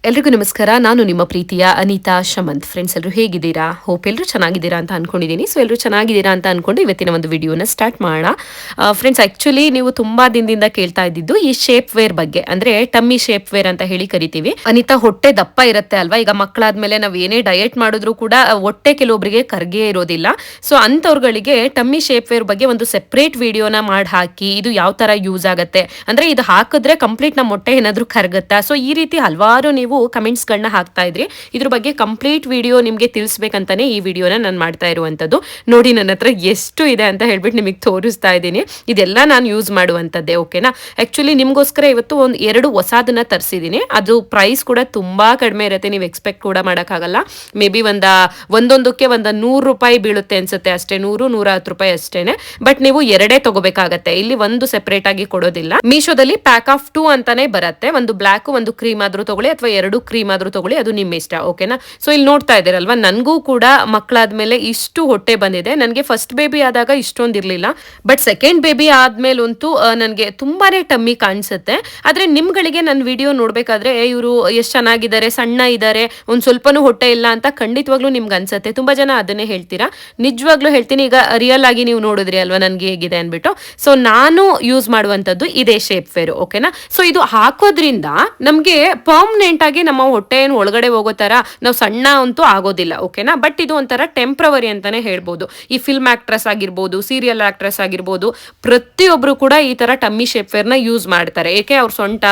ಎಲ್ರಿಗೂ ನಮಸ್ಕಾರ. ನಾನು ನಿಮ್ಮ ಪ್ರೀತಿಯ ಅನಿತಾ ಶಮಂತ್. ಫ್ರೆಂಡ್ಸ್ ಎಲ್ಲರೂ ಹೇಗಿದ್ದೀರಾ? ಹೋಪ್ ಎಲ್ಲರೂ ಚೆನ್ನಾಗಿದ್ದೀರಾ ಅಂತ ಅನ್ಕೊಂಡಿದ್ದೀನಿ. ಸೊ ಎಲ್ಲರೂ ಚೆನ್ನಾಗಿದ್ದೀರಾ ಅಂತ ಅನ್ಕೊಂಡು ಇವತ್ತಿನ ಒಂದು ವಿಡಿಯೋನ ಸ್ಟಾರ್ಟ್ ಮಾಡೋಣ. ಫ್ರೆಂಡ್ಸ್ ಆಕ್ಚುಲಿ ನೀವು ತುಂಬಾ ದಿನದಿಂದ ಕೇಳ್ತಾ ಇದ್ದಿದ್ದು ಈ ಶೇಪ್ ವೇರ್ ಬಗ್ಗೆ, ಅಂದ್ರೆ ಟಮ್ಮಿ ಶೇಪ್ ವೇರ್ ಅಂತ ಹೇಳಿ ಕರಿತೀವಿ. ಅನಿತಾ ಹೊಟ್ಟೆ ದಪ್ಪ ಇರುತ್ತೆ ಅಲ್ವಾ, ಈಗ ಮಕ್ಕಳಾದ್ಮೇಲೆ ನಾವು ಏನೇ ಡಯಟ್ ಮಾಡಿದ್ರು ಕೂಡ ಹೊಟ್ಟೆ ಕೆಲವೊಬ್ಬರಿಗೆ ಕರ್ಗೆ ಇರೋದಿಲ್ಲ. ಸೊ ಅಂಥವ್ರುಗಳಿಗೆ ಟಮ್ಮಿ ಶೇಪ್ ವೇರ್ ಬಗ್ಗೆ ಒಂದು ಸೆಪರೇಟ್ ವಿಡಿಯೋನ ಮಾಡಿ ಹಾಕಿ ಇದು ಯಾವ ತರ ಯೂಸ್ ಆಗುತ್ತೆ, ಅಂದ್ರೆ ಇದು ಹಾಕಿದ್ರೆ ಕಂಪ್ಲೀಟ್ ನಮ್ಮ ಹೊಟ್ಟೆ ಏನಾದ್ರು ಕರ್ಗುತ್ತಾ, ಸೊ ಈ ರೀತಿ ಹಲವಾರು ನೀವು ಕಮೆಂಟ್ಸ್ ಗಳನ್ನ ಹಾಕ್ತಾ ಇದ್ರಿ. ಇದ್ರ ಬಗ್ಗೆ ಕಂಪ್ಲೀಟ್ ವಿಡಿಯೋ ನಿಮ್ಗೆ ತಿಳಿಸ್ಬೇಕಂತಾನೆ ಈ ವಿಡಿಯೋನ ನಾನು ಮಾಡ್ತಾ ಇರುವಂತದ್ದು. ನೋಡಿ ನನ್ನ ಹತ್ರ ಎಷ್ಟು ಇದೆ ಅಂತ ಹೇಳ್ಬಿಟ್ಟು ನಿಮಗೆ ತೋರಿಸ್ತಾ ಇದ್ದೀನಿ. ಇದೆಲ್ಲ ನಾನು ಯೂಸ್ ಮಾಡುವಂತದ್ದೇ, ಓಕೆನಾ. ಆಕ್ಚುಲಿ ನಿಮ್ಗೋಸ್ಕರ ಇವತ್ತು ಎರಡು ಹೊಸದನ್ನ ತರಿಸಿದ್ದೀನಿ. ಅದು ಪ್ರೈಸ್ ಕೂಡ ತುಂಬಾ ಕಡಿಮೆ ಇರುತ್ತೆ, ನೀವು ಎಕ್ಸ್ಪೆಕ್ಟ್ ಕೂಡ ಮಾಡೋಕ್ಕಾಗಲ್ಲ. ಮೇ ಬಿ ಒಂದೊಂದಕ್ಕೆ ಒಂದು ₹100 ಬೀಳುತ್ತೆ ಅನ್ಸುತ್ತೆ ಅಷ್ಟೇ, 100-110 ರೂಪಾಯಿ ಅಷ್ಟೇನೆ. ಬಟ್ ನೀವು ಎರಡೇ ತಗೋಬೇಕಾಗತ್ತೆ, ಇಲ್ಲಿ ಒಂದು ಸೆಪರೇಟ್ ಆಗಿ ಕೊಡೋದಿಲ್ಲ. ಮೀಶೋದಲ್ಲಿ ಪ್ಯಾಕ್ ಆಫ್ 2 ಅಂತಾನೆ ಬರುತ್ತೆ. ಒಂದು ಬ್ಲಾಕ್ ಒಂದು ಕ್ರೀಮ್ ಆದ್ರೂ ತಗೊಳ್ಳಿ ಅಥವಾ 2 ಕ್ರೀಮ್ ಆದ್ರೂ ತಗೊಳ್ಳಿ, ಅದು ನಿಮ್ಮ ಇಷ್ಟ, ಓಕೆನಾ. ಸೊ ಇಲ್ಲಿ ನೋಡ್ತಾ ಇದ್ದೀರಲ್ವಾ, ನನಗೂ ಕೂಡ ಮಕ್ಕಳಾದ್ಮೇಲೆ ಇಷ್ಟು ಹೊಟ್ಟೆ ಬಂದಿದೆ. ನನಗೆ ಫಸ್ಟ್ ಬೇಬಿ ಆದಾಗ ಇಷ್ಟೊಂದಿರ್ಲಿಲ್ಲ, ಬಟ್ ಸೆಕೆಂಡ್ ಬೇಬಿ ಆದ್ಮೇಲಂತೂ ನನಗೆ ತುಂಬಾನೇ ಟಮ್ಮಿ ಕಾಣಿಸುತ್ತೆ. ಆದ್ರೆ ನಿಮ್ಗಳಿಗೆ ನನ್ನ ವಿಡಿಯೋ ನೋಡ್ಬೇಕಾದ್ರೆ ಇವರು ಎಷ್ಟು ಚೆನ್ನಾಗಿದ್ದಾರೆ, ಸಣ್ಣ ಇದ್ದಾರೆ, ಒಂದ್ ಸ್ವಲ್ಪನೂ ಹೊಟ್ಟೆ ಇಲ್ಲ ಅಂತ ಖಂಡಿತವಾಗ್ಲೂ ನಿಮ್ಗೆ ಅನ್ಸುತ್ತೆ. ತುಂಬಾ ಜನ ಅದನ್ನೇ ಹೇಳ್ತೀರಾ. ನಿಜವಾಗ್ಲೂ ಹೇಳ್ತೀನಿ, ಈಗ ರಿಯಲ್ ಆಗಿ ನೀವು ನೋಡಿದ್ರಿ ಅಲ್ವಾ ನನ್ಗೆ ಹೇಗಿದೆ ಅನ್ಬಿಟ್ಟು. ಸೊ ನಾನು ಯೂಸ್ ಮಾಡುವಂತದ್ದು ಇದೇ ಶೇಪ್ ವೇರ್, ಓಕೆನಾ. ಸೊ ಇದು ಹಾಕೋದ್ರಿಂದ ನಮ್ಗೆ ಪರ್ಮನೆಂಟ್ ಆಗಿ ನಮ್ಮ ಹೊಟ್ಟೆ ಏನು ಒಳಗಡೆ ಹೋಗೋ ತರ ನಾವು ಸಣ್ಣ ಅಂತೂ ಆಗೋದಿಲ್ಲ, ಓಕೆನಾ. ಬಟ್ ಇದು ಒಂಥರ ಟೆಂಪ್ರವರಿ ಅಂತಾನೆ ಹೇಳ್ಬೋದು. ಈ ಫಿಲ್ಮ್ ಆಕ್ಟ್ರೆಸ್ ಆಗಿರ್ಬೋದು, ಸೀರಿಯಲ್ ಆಕ್ಟ್ರೆಸ್ ಆಗಿರ್ಬೋದು, ಪ್ರತಿಯೊಬ್ರು ಕೂಡ ಈ ತರ ಟಮ್ಮಿ ಶೇಪ್ ವೇರ್ ನ ಯೂಸ್ ಮಾಡ್ತಾರೆ. ಏಕೆ ಅವ್ರ ಸೊಂಟ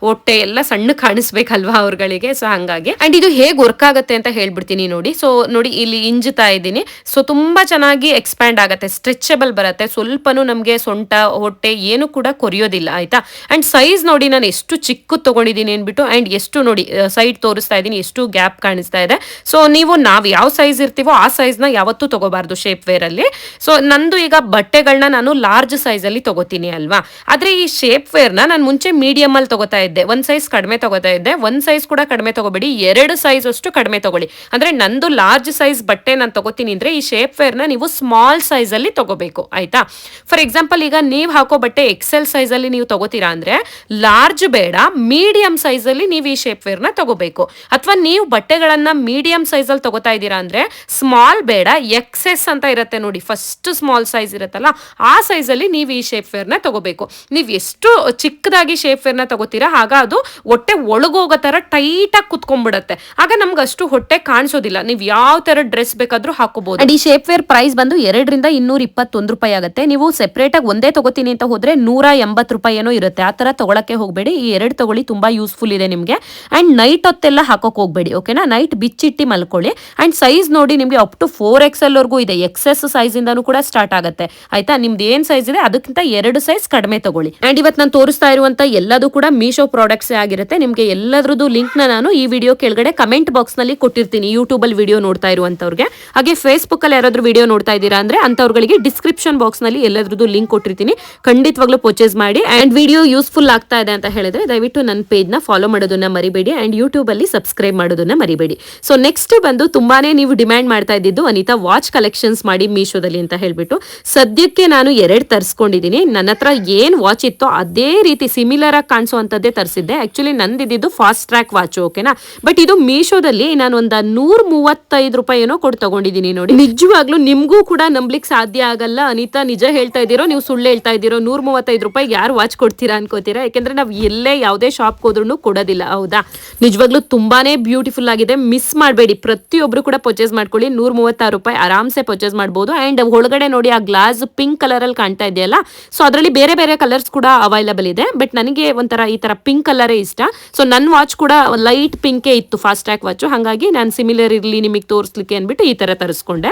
ಹೊಟ್ಟೆ ಎಲ್ಲ ಸಣ್ಣ ಕಾಣಿಸ್ಬೇಕಲ್ವಾ ಅವ್ರಗಳಿಗೆ. ಸೊ ಹಂಗಾಗಿ ಅಂಡ್ ಇದು ಹೇಗೆ ವರ್ಕ್ ಆಗುತ್ತೆ ಅಂತ ಹೇಳ್ಬಿಡ್ತೀನಿ ನೋಡಿ. ಸೊ ನೋಡಿ, ಇಲ್ಲಿ ಇಂಜುತ್ತಾ ಇದ್ದೀನಿ. ಸೊ ತುಂಬಾ ಚೆನ್ನಾಗಿ ಎಕ್ಸ್ಪ್ಯಾಂಡ್ ಆಗುತ್ತೆ, ಸ್ಟ್ರೆಚಬಲ್ ಬರುತ್ತೆ, ಸ್ವಲ್ಪನೂ ನಮ್ಗೆ ಸೊಂಟ ಹೊಟ್ಟೆ ಏನು ಕೂಡ ಕೊರಿಯೋದಿಲ್ಲ, ಆಯ್ತಾ. ಅಂಡ್ ಸೈಜ್ ನೋಡಿ, ನಾನು ಎಷ್ಟು ಚಿಕ್ಕ ತಗೊಂಡಿದ್ದೀನಿ ಅನ್ಬಿಟ್ಟು. ಅಂಡ್ ಎಷ್ಟು ನೋಡಿ ಸೈಡ್ ತೋರಿಸ್ತಾ ಇದ್ದೀನಿ, ಎಷ್ಟು ಗ್ಯಾಪ್ ಕಾಣಿಸ್ತಾ ಇದೆ. ಸೊ ನಾವು ಯಾವ ಸೈಜ್ ಇರ್ತೀವೋ ಆ ಸೈಜ್ ನ ಯಾವತ್ತೂ ತಗೋಬಾರ್ದು ಶೇಪ್ ವೇರ್ ಅಲ್ಲಿ. ಸೊ ನಂದು ಈಗ ಬಟ್ಟೆಗಳನ್ನ ನಾನು ಲಾರ್ಜ್ ಸೈಜ್ ಅಲ್ಲಿ ತಗೋತೀನಿ ಅಲ್ವಾ. ಆದ್ರೆ ಈ ಶೇಪ್ ವೇರ್ ನಾನು ಮುಂಚೆ ಮೀಡಿಯಂ ಅಲ್ಲಿ ತಗೋತಾ ಇದ್ದೆ, ಒಂದ್ ಸೈಜ್ ಕಡಿಮೆ ತಗೋತಾ ಇದ್ದೆ. ಒಂದ್ ಸೈಜ್ ಕೂಡ ಕಡಿಮೆ ತಗೋಬೇಡಿ, 2 ಸೈಜ್ ಅಷ್ಟು ಕಡಿಮೆ ತಗೊಳ್ಳಿ. ಅಂದ್ರೆ ನಂದು ಲಾರ್ಜ್ ಸೈಜ್ ಬಟ್ಟೆ ನಾನು ತಗೋತೀನಿ ಅಂದ್ರೆ ಈ ಶೇಪ್ ವೇರ್ ನ ನೀವು ಸ್ಮಾಲ್ ಸೈಜ್ ಅಲ್ಲಿ ತಗೋಬೇಕು, ಆಯ್ತಾ. ಫಾರ್ ಎಕ್ಸಾಂಪಲ್, ಈಗ ನೀವು ಹಾಕೋ ಬಟ್ಟೆ ಎಕ್ಸೆಲ್ ಸೈಜ್ ಅಲ್ಲಿ ನೀವು ತಗೋತೀರಾ ಅಂದ್ರೆ ಲಾರ್ಜ್ ಬೇಡ, ಮೀಡಿಯಂ ಸೈಜ್ ಅಲ್ಲಿ ನೀವು ಈ ಶೇಪ್ ವೇರ್ ನ ತಗೋಬೇಕು. ಅಥವಾ ನೀವು ಬಟ್ಟೆಗಳನ್ನ ಮೀಡಿಯಂ ಸೈಜ್ ಅಲ್ಲಿ ತಗೋತಾ ಇದ್ದೀರಾ ಅಂದ್ರೆ ಸ್ಮಾಲ್ ಬೇಡ, ಎಕ್ಸೆಸ್ ಅಂತ ಇರುತ್ತೆ ನೋಡಿ, ಫಸ್ಟ್ ಸ್ಮಾಲ್ ಸೈಜ್ ಇರುತ್ತಲ್ಲ ಆ ಸೈಜ್ ಅಲ್ಲಿ ನೀವು ಈ ಶೇಪ್ ವೇರ್ ನ ತಗೋಬೇಕು. ನೀವು ಎಷ್ಟು ಚಿಕ್ಕದಾಗಿ ಶೇಪ್ ವೇರ್ ನ ತಗೋತೀರಾ ಆಗ ಅದು ಹೊಟ್ಟೆ ಒಳಗೋಗೋ ತರ ಟೈಟ್ ಆಗಿ ಕುತ್ಕೊಂಡ್ಬಿಡತ್ತೆ. ಆಗ ನಮ್ಗೆ ಅಷ್ಟು ಹೊಟ್ಟೆ ಕಾಣಿಸೋದಿಲ್ಲ, ನೀವು ಯಾವ ತರ ಡ್ರೆಸ್ ಬೇಕಾದ್ರೂ ಹಾಕೋಬಹುದು. ಈ ಶೇಪ್ ವೇರ್ ಪ್ರೈಸ್ ಬಂದು ₹221 ಆಗುತ್ತೆ. ನೀವು ಸೆಪರೇಟ್ ಆಗಿ ಒಂದೇ ತಗೋತೀನಿ ಅಂತ ಹೋದ್ರೆ ₹180 ಏನೋ ಇರುತ್ತೆ. ಆ ತರ ತಗೊಳಕ್ಕೆ ಹೋಗ್ಬೇಡಿ, ಈ 2 ತಗೊಳ್ಳಿ, ತುಂಬಾ ಯೂಸ್ಫುಲ್ ಇದೆ ನಿಮ್ಗೆ. ಅಂಡ್ ನೈಟ್ ಹೊತ್ತೆಲ್ಲ ಹಾಕೋಕ್ ಹೋಗ್ಬೇಡಿ, ಓಕೆನಾ. ನೈಟ್ ಬಿಚ್ಚಿಟ್ಟಿ ಮಲ್ಕೊಳ್ಳಿ. ಅಂಡ್ ಸೈಜ್ ನೋಡಿ, ನಿಮ್ಗೆ ಅಪ್ ಟು 4XL ವರ್ಗೂ ಇದೆ. ಎಕ್ಸೆಸ್ ಸೈಜ್ ಇಂದಾನು ಕೂಡ ಸ್ಟಾರ್ಟ್ ಆಗುತ್ತೆ, ಆಯ್ತಾ. ನಿಮ್ದು ಏನ್ ಸೈಜ್ ಇದೆ ಅದಕ್ಕಿಂತ 2 ಸೈಜ್ ಕಡಿಮೆ ತಗೊಳ್ಳಿ. ಅಂಡ್ ಇವತ್ತು ನಾನು ತೋರಿಸ್ತಾ ಇರುವಂತ ಎಲ್ಲದೂ ಕೂಡ ಮೀಶೋ ಪ್ರಾಡಕ್ಟ್ಸ್ ಆಗಿರುತ್ತೆ. ನಿಮ್ಗೆ ಎಲ್ಲದ್ರದ್ದು ಲಿಂಕ್ ನಾನು ಈ ವಿಡಿಯೋ ಕೆಳಗಡೆ ಕಮೆಂಟ್ ಬಾಕ್ಸ್ ನಲ್ಲಿ ಕೊಟ್ಟಿರ್ತೀನಿ, ಯೂಟ್ಯೂಬ್ ಅಲ್ಲಿ ವಿಡಿಯೋ ನೋಡ್ತಾ ಇರುವಂತವ್ರಿಗೆ. ಹಾಗೆ ಫೇಸ್ಬುಕ್ ಅಲ್ಲಿ ಯಾರಾದ್ರೂ ವಿಡಿಯೋ ನೋಡ್ತಾ ಇದ್ದೀರಾ ಅಂದ್ರೆ ಅಂತವ್ರಿಗೆ ಡಿಸ್ಕ್ರಿಪ್ಷನ್ ಬಾಕ್ಸ್ ನಲ್ಲಿ ಎಲ್ಲದ್ರದ್ದು ಲಿಂಕ್ ಕೊಟ್ಟಿರ್ತೀನಿ, ಖಂಡಿತವಾಗ್ಲೂ ಪರ್ಚೇಸ್ ಮಾಡಿ. ಅಂಡ್ ವಿಡಿಯೋ ಯೂಸ್ಫುಲ್ ಆಗ್ತಾ ಇದೆ ಅಂತ ಹೇಳಿದ್ರೆ ದಯವಿಟ್ಟು ನನ್ನ ಪೇಜ್ ನ ಫಾಲೋ ಮಾಡೋದನ್ನ ಮರಿಬೇಡಿ. ಅಂಡ್ ಯೂಟ್ಯೂಬ್ ಅಲ್ಲಿ ಸಬ್ಸ್ಕ್ರೈಬ್ ಮಾಡೋದನ್ನ ಮರಿಬೇಡಿ. ಸೊ ನೆಕ್ಸ್ಟ್ ಬಂದು ತುಂಬಾನೇ ನೀವು ಡಿಮ್ಯಾಂಡ್ ಮಾಡ್ತಾ ಇದ್ದಿದ್ದು, ಅನಿತಾ ವಾಚ್ ಕಲೆಕ್ಷನ್ಸ್ ಮಾಡಿ ಮೀಶೋದಲ್ಲಿ ಅಂತ ಹೇಳ್ಬಿಟ್ಟು. ಸದ್ಯಕ್ಕೆ ನಾನು 2 ತರಿಸ್ಕೊಂಡಿದ್ದೀನಿ. ನನ್ನ ಹತ್ರ ಏನ್ ವಾಚ್ ಇತ್ತೋ ಅದೇ ರೀತಿ ಸಿಮಿಲರ್ ಆಗಿ ಕಾಣಿಸುವಂತದ್ದೇ ತರಿಸಿದ್ದೆ. ಆಕ್ಚುಲಿ ನಂದಿದ್ದು ಫಾಸ್ಟ್ ಟ್ರ್ಯಾಕ್ ವಾಚ್, ಓಕೆನಾ. ಬಟ್ ಇದು ಮೀಶೋದಲ್ಲಿ ನಾನು ಒಂದು ₹135 ಏನೋ ಕೊಟ್ಟು ತಗೊಂಡಿದ್ದೀನಿ ನೋಡಿ. ನಿಜವಾಗ್ಲೂ ನಿಮ್ಗೂ ಕೂಡ ನಂಬ್ಲಿಕ್ಕೆ ಸಾಧ್ಯ ಆಗಲ್ಲ. ಅನಿತಾ ನಿಜ ಹೇಳ್ತಾ ಇದ್ದೀರೋ ನೀವು ಸುಳ್ಳು ಹೇಳ್ತಾ ಇದ್ದೀರೋ, ₹135 ಯಾರು ವಾಚ್ ಕೊಡ್ತೀರಾ ಅನ್ಕೋತೀರಾ. ಯಾಕಂದ್ರೆ ನಾವು ಎಲ್ಲೇ ಯಾವುದೇ ಶಾಪ್ ಹೋದ್ರೂ ಕೊಡೋದಿಲ್ಲ, ಹೌದಾ. ನಿಜವಾಗ್ಲೂ ತುಂಬಾನೇ ಬ್ಯೂಟಿಫುಲ್ ಆಗಿದೆ, ಮಿಸ್ ಮಾಡಬೇಡಿ. ಪ್ರತಿಯೊಬ್ರು ಕೂಡ ಪರ್ಚೇಸ್ ಮಾಡ್ಕೊಳ್ಳಿ. ₹136 ಆರಾಮ್ಸೆ ಪರ್ಚೇಸ್ ಮಾಡಬಹುದು. ಅಂಡ್ ಒಳಗಡೆ ನೋಡಿ ಆ ಗ್ಲಾಸ್ ಪಿಂಕ್ ಕಲರ್ ಅಲ್ಲಿ ಕಾಣ್ತಾ ಇದೆಯಲ್ಲ, ಸೊ ಅದರಲ್ಲಿ ಬೇರೆ ಬೇರೆ ಕಲರ್ಸ್ ಕೂಡ ಅವೈಲಬಲ್ ಇದೆ. ಬಟ್ ನನಗೆ ಒಂಥರ ಈ ತರ ಪಿಂಕ್ ಕಲರೇ ಇಷ್ಟ. ಸೊ ನನ್ನ ವಾಚ್ ಕೂಡ ಲೈಟ್ ಪಿಂಕೇ ಇತ್ತು, ಫಾಸ್ಟ್ ಟ್ರ್ಯಾಕ್ ವಾಚ್. ಹಾಗಾಗಿ ನಾನು ಸಿಮಿಲರ್ ಇರಲಿ ನಿಮಗೆ ತೋರಿಸ್ಲಿಕ್ಕೆ ಅಂದ್ಬಿಟ್ಟು ಈ ತರ ತರಿಸ್ಕೊಂಡೆ.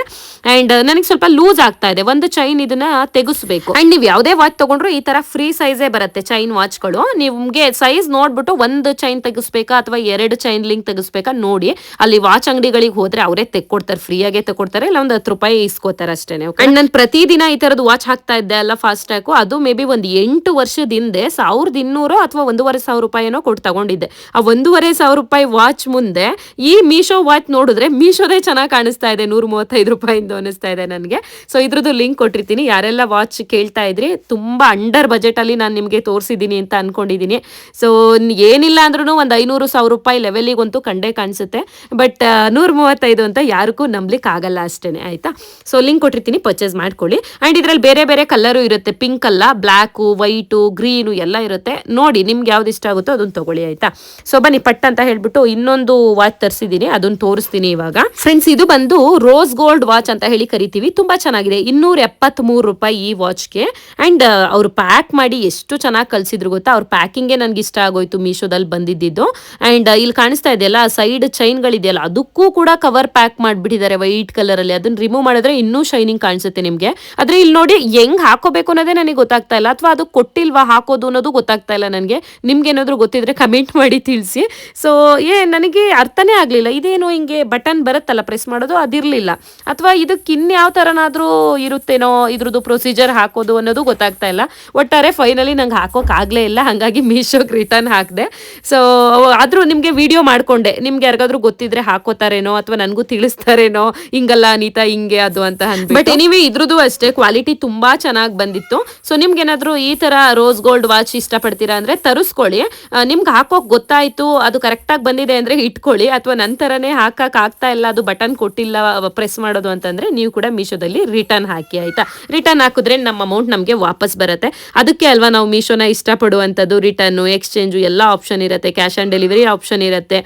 ಅಂಡ್ ನನಗೆ ಸ್ವಲ್ಪ ಲೂಸ್ ಆಗ್ತಾ ಇದೆ, ಒಂದು ಚೈನ್ ಇದನ್ನ ತೆಗಿಸ್ಬೇಕು. ಅಂಡ್ ನೀವು ಯಾವುದೇ ವಾಚ್ ತಗೊಂಡ್ರು ಈ ತರ ಫ್ರೀ ಸೈಜೇ ಬರುತ್ತೆ ಚೈನ್ ವಾಚ್ಗಳು. ನಿಮ್ಗೆ ಸೈಜ್ ನೋಡ್ಬಿಟ್ಟು ಒಂದು ಚೈನ್ ತೆಗಿಸ್ಬೇಕಾ ಅಥವಾ 2 ಚೈನ್ ಲಿಂಕ್ ತೆಗಿಸ್ಬೇಕಾ ನೋಡಿ. ಅಲ್ಲಿ ವಾಚ್ ಅಂಗಡಿಗಳಿಗೆ ಹೋದ್ರೆ ಅವರೇ ತೆಕ್ಕೊಡ್ತಾರೆ, ಫ್ರೀ ಆಗೇ ತೆಕ್ಕೊಡ್ತಾರೆ, ಇಲ್ಲ ಒಂದು ₹10 ಇಸ್ಕೋತಾರೆ ಅಷ್ಟೇನೆ. ಅಂಡ್ ನಾನು ಪ್ರತಿದಿನ ಈ ತರದ್ದು ವಾಚ್ ಹಾಕ್ತಾ ಇದ್ದೆ ಅಲ್ಲ ಫಾಸ್ಟ್ ಟ್ರ್ಯಾಕ್, ಅದು ಮೇ ಬಿ ಒಂದು 8 ವರ್ಷದ ಹಿಂದೆ ₹1200 ಅಥವಾ ₹1500 ಏನೋ ಕೊಟ್ಟು ತಗೊಂಡಿದ್ದೆ. ಆ ₹1500 ವಾಚ್ ಮುಂದೆ ಈ ಮೀಶೋ ವಾಚ್ ನೋಡಿದ್ರೆ ಮೀಶೋದೇ ಚೆನ್ನಾಗಿ ಕಾಣಿಸ್ತಾ ಇದೆ, ₹135 ಅನಿಸ್ತಾ ಇದೆ ನನಗೆ. ಸೊ ಇದ್ರದ್ದು ಲಿಂಕ್ ಕೊಟ್ಟಿರ್ತೀನಿ. ಯಾರೆಲ್ಲ ವಾಚ್ ಕೇಳ್ತಾ ಇದ್ರಿ, ತುಂಬಾ ಅಂಡರ್ ಬಜೆಟ್ ಅಲ್ಲಿ ನಾನು ನಿಮಗೆ ತೋರಿಸಿದ್ದೀನಿ ಅಂತ ಅನ್ಕೊಂಡಿದ್ದೀನಿ. ಸೊ ಏನಿಲ್ಲ ಅಂದ್ರೂ ಒಂದು 500 ರೂಪಾಯಿ ಲೆವೆಲಿಗಂತೂ ಕಂಡೇ ಕಾಣಿಸುತ್ತೆ. ಬಟ್ 135 ಅಂತ ಯಾರಿಗೂ ನಂಬಲಿಕ್ಕೆ ಆಗಲ್ಲ ಅಷ್ಟೇ ಆಯಿತಾ. ಸೊ ಲಿಂಕ್ ಕೊಟ್ಟಿರ್ತೀನಿ, ಪರ್ಚೇಸ್ ಮಾಡ್ಕೊಳ್ಳಿ. ಆ್ಯಂಡ್ ಇದರಲ್ಲಿ ಬೇರೆ ಬೇರೆ ಕಲರು ಇರುತ್ತೆ, ಪಿಂಕ್ ಅಲ್ಲ, ಬ್ಲ್ಯಾಕು, ವೈಟು, ಗ್ರೀನು ಎಲ್ಲ ಇರುತ್ತೆ. ನೋಡಿ ನಿಮ್ಗೆ ಯಾವ್ದು ಇಷ್ಟ ಆಗುತ್ತೋ ಅದನ್ನು ತಗೊಳ್ಳಿ ಆಯಿತಾ. ಸೊ ಬನ್ನಿ ಪಟ್ ಅಂತ ಹೇಳ್ಬಿಟ್ಟು ಇನ್ನೊಂದು ವಾಚ್ ತರಿಸಿದ್ದೀನಿ, ಅದನ್ನು ತೋರಿಸ್ತೀನಿ ಇವಾಗ. ಫ್ರೆಂಡ್ಸ್ ಇದು ಬಂದು ರೋಸ್ ಗೋಲ್ಡ್ ವಾಚ್ ಅಂತ ಹೇಳಿ ಕರಿತೀವಿ. ತುಂಬ ಚೆನ್ನಾಗಿದೆ, 273 ರೂಪಾಯಿ ಈ ವಾಚ್ಗೆ. ಆ್ಯಂಡ್ ಅವರು ಪ್ಯಾಕ್ ಮಾಡಿ ಎಷ್ಟು ಚೆನ್ನಾಗಿ ಕಳಿಸಿದ್ರು ಗೊತ್ತಾ. ಅವ್ರ ಪ್ಯಾಕಿಂಗೇ ನನಗೆ ಇಷ್ಟ ಆಗೋಯ್ತು ಮೀಶೋದಲ್ಲಿ ಬಂದಿದ್ದು. ಆ್ಯಂಡ್ ಇಲ್ಲಿ ಕಾಣಿಸ್ತಾ ಇದೆಯಲ್ಲ ಸೈಡ್ ಚೈನ್ಗಳಿದೆಯಲ್ಲ, ಅದಕ್ಕೂ ಕೂಡ ಕವರ್ ಪ್ಯಾಕ್ ಮಾಡಿಬಿಟ್ಟಿದ್ದಾರೆ ವೈಟ್ ಕಲರಲ್ಲಿ. ಅದನ್ನ ರಿಮೂವ್ ಮಾಡಿದ್ರೆ ಇನ್ನೂ ಶೈನಿಂಗ್ ಕಾಣಿಸುತ್ತೆ ನಿಮಗೆ. ಆದರೆ ಇಲ್ಲಿ ನೋಡಿ ಹೆಂಗ್ ಹಾಕೋಬೇಕು ಅನ್ನೋದೇ ನನಗೆ ಗೊತ್ತಾಗ್ತಾ ಇಲ್ಲ, ಅಥವಾ ಅದು ಕೊಟ್ಟಿಲ್ವಾ ಹಾಕೋದು ಅನ್ನೋದು ಗೊತ್ತಾಗ್ತಾ ಇಲ್ಲ ನನಗೆ. ನಿಮ್ಗೆ ಏನಾದರೂ ಗೊತ್ತಿದ್ರೆ ಕಮೆಂಟ್ ಮಾಡಿ ತಿಳಿಸಿ. ಸೊ ನನಗೆ ಅರ್ಥನೇ ಆಗಲಿಲ್ಲ, ಇದೇನು ಹಿಂಗೆ ಬಟನ್ ಬರುತ್ತಲ್ಲ ಪ್ರೆಸ್ ಮಾಡೋದು ಅದಿರಲಿಲ್ಲ, ಅಥವಾ ಇದಕ್ಕೆ ಇನ್ಯಾವ ಥರನಾದರೂ ಇರುತ್ತೇನೋ ಇದ್ರದ್ದು ಪ್ರೊಸೀಜರ್ ಹಾಕೋದು ಅನ್ನೋದು ಗೊತ್ತಾಗ್ತಾ ಇಲ್ಲ. ಒಟ್ಟಾರೆ ಫೈನಲಿ ನಂಗೆ ಹಾಕೋಕ್ಕಾಗಲೇ ಇಲ್ಲ, ಹಾಗಾಗಿ ಮೀಶೋಗೆ ರಿಟರ್ನ್ ಹಾಕಿದೆ. ಸೊ ಆದರೂ ನಿಮಗೆ ವಿಡಿಯೋ ಮಾಡಿಕೊಂಡೆ, ನಿಮ್ಗೆ ಯಾರಿಗಾದ್ರೂ ಗೊತ್ತಿದ್ರೆ ಹಾಕೋತಾರೇನೋ ಅಥವಾ ನನಗೂ ತಿಳಿಸ್ತಾರೇನೋ, ಹಿಂಗಲ್ಲ ಅನಿತಾ ಹಿಂಗೆ ಅದು ಅಂತ ಅಂದ್ಬಿಟ್ಟು. ಬಟ್ ಎನಿವೆ ಇದ್ರದ್ದು ಅಷ್ಟೇ ಕ್ವಾಲಿಟಿ ತುಂಬ ಚೆನ್ನಾಗಿ ಬಂದಿತ್ತು. ಸೊ ನಿಮ್ಗೆ ಏನಾದರೂ ಈ ಥರ ರೋಸ್ ಗೋಲ್ಡ್ ವಾಚ್ ಇಷ್ಟಪಡ್ತೀರಾ ಅಂದರೆ ತರಿಸ್ಕೊಳ್ಳಿ. ನಿಮ್ಗೆ ಹಾಕೋಕೆ ಗೊತ್ತಾಯಿತು ಅದು ಕರೆಕ್ಟಾಗಿ ಬಂದಿದೆ ಅಂದರೆ ಇಟ್ಕೊಳ್ಳಿ, ಅಥವಾ ನಂತರನೇ ಹಾಕಕ್ಕೆ ಆಗ್ತಾ ಇಲ್ಲ, ಅದು ಬಟನ್ ಕೊಟ್ಟಿಲ್ಲ ಪ್ರೆಸ್ ಮಾಡೋದು ಅಂತಂದರೆ ನೀವು ಕೂಡ ಮೀಶೋದಲ್ಲಿ ರಿಟರ್ನ್ ಹಾಕಿ ಆಯಿತಾ. ರಿಟರ್ನ್ ಹಾಕಿದ್ರೆ ನಮ್ಮ ಅಮೌಂಟ್ ನಮಗೆ ವಾಪಸ್ ಬರುತ್ತೆ. ಅದಕ್ಕೆ ಅಲ್ವಾ ನಾವು ಮೀಶೋನ ಇಷ್ಟಪಡುವಂಥದ್ದು. ರಿಟರ್ನು, ಎಕ್ಸ್ಚೇಂಜು ಎಲ್ಲ ಆಪ್ಷನ್ ಇರುತ್ತೆ, ಕ್ಯಾಶ್ ಆನ್ ಡೆಲಿವರಿ ಆಪ್ಷನ್ ಇರುತ್ತೆ.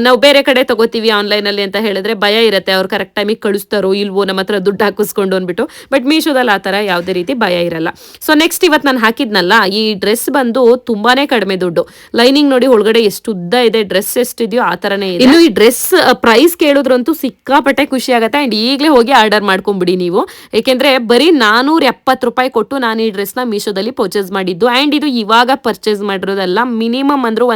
ನಾವು ಬೇರೆ ಕಡೆ ತಗೋತೀವಿ ಆನ್ಲೈನಲ್ಲಿ ಅಂತ ಹೇಳಿದ್ರೆ ಭಯ ಇರುತ್ತೆ, ಅವ್ರು ಕರೆಕ್ಟ್ ಟೈಮಿಗೆ ಕಳಿಸ್ತಾರೋ ಇಲ್ವೋ, ನಮ್ಮ ಹತ್ರ ದುಡ್ಡು ಹಾಕಿಸ್ಕೊಂಡು ಅಂದ್ಬಿಟ್ಟು. ಬಟ್ ಮೀಶೋದಲ್ಲಿ ಆ ಥರ ಯಾವುದೇ ರೀತಿ ಭಯ ಇರಲ್ಲ. ಸೊ ನೆಕ್ಸ್ಟ್ ಇವತ್ತು ನಾನು ಹಾಕಿದ್ನಲ್ಲ ಈ ಡ್ರೆಸ್ ಬಂದು ತುಂಬಾನೇ ಕಡಿಮೆ ದುಡ್ಡು. ಲೈನಿಂಗ್ ನೋಡಿ ಒಳಗಡೆ ಎಷ್ಟು ಉದ್ದ ಇದೆ, ಡ್ರೆಸ್ ಎಷ್ಟಿದೆಯೋ ಆ ಥರನೇ ಇದೆ. ಇನ್ನು ಈ ಡ್ರೆಸ್ ಪ್ರೈಸ್ ಕೇಳಿದ್ರಂತೂ ಸಿಕ್ಕಾಪಟ್ಟೆ ಖುಷಿ ಆಗುತ್ತೆ. ಆ್ಯಂಡ್ ಈಗಲೇ ಹೋಗಿ ಆರ್ಡರ್ ಮಾಡ್ಕೊಂಬಿಡಿ ನೀವು, ಏಕೆಂದರೆ ಬರೀ 470 ರೂಪಾಯಿ ಕೊಟ್ಟು ನಾನು ಈ ಡ್ರೆಸ್ನ ಮೀಶೋದಲ್ಲಿ ಪರ್ಚೇಸ್ ಮಾಡಿದ್ದು. ಆ್ಯಂಡ್ ಇದು ಇವಾಗ ಪರ್ಚೇಸ್ ಮಾಡಿರೋದಲ್ಲ, ಮಿನಿಮಮ್ ಅಂದ್ರೂ